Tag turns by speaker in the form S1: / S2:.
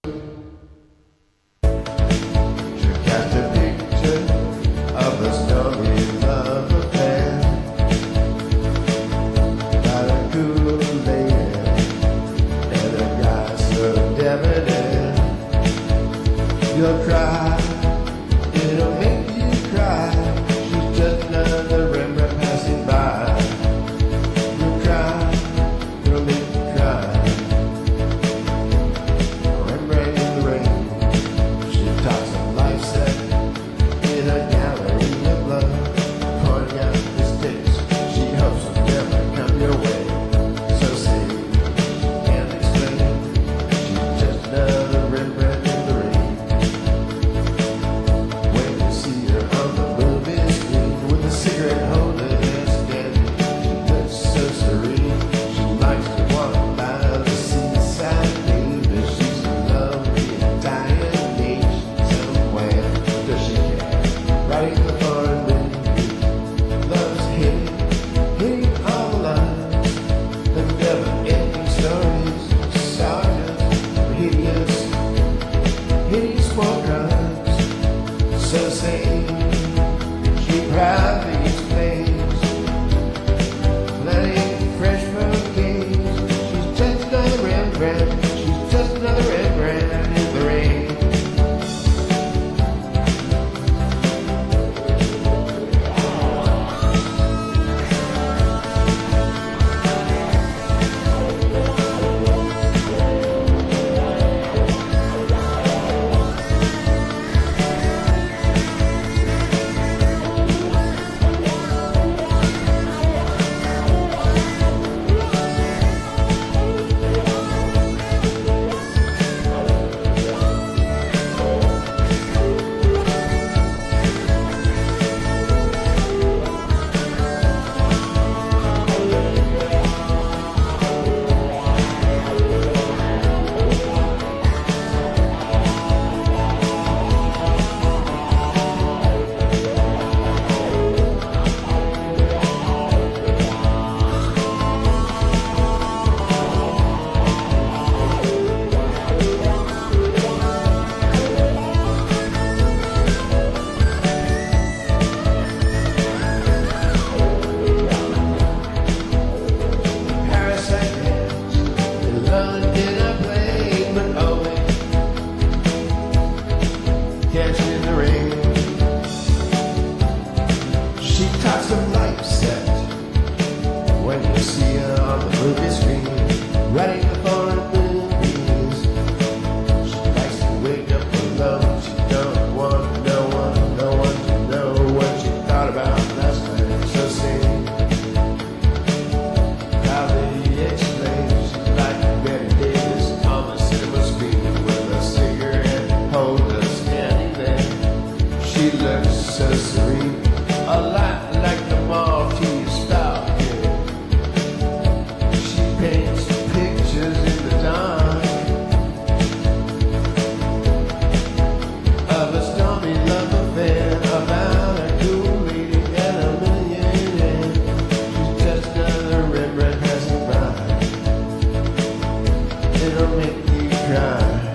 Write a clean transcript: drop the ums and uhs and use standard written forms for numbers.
S1: You'll cry, it'll make you cry. She's just another Rembrandt passing by. You'll cry, it'll make you cry. Rembrandt in the rain. She talks of life set in a gallery of love, pointing out mistakes she hopes will never come your way. So say, can't explain. She's just another Rembrandt. So say, she proudly explains, plenty fresh bouquets. She's just another Rembrandt. She's just another Rembrandt in the rain. She talks of life set when you see her on the movie screen, writing the foreign movies. She likes to wake up alone. She don't want no one to know what she thought about last night. So say, proudly explain, she's like Betty Davis on the cinema screen with a cigarette holder standing there. She looks so serene, a lot like the Maltese style kid. She paints pictures in the dark of a stormy love affair, about a cool lady and a millionaire. She's just another Rembrandt passing by. It'll make you cry.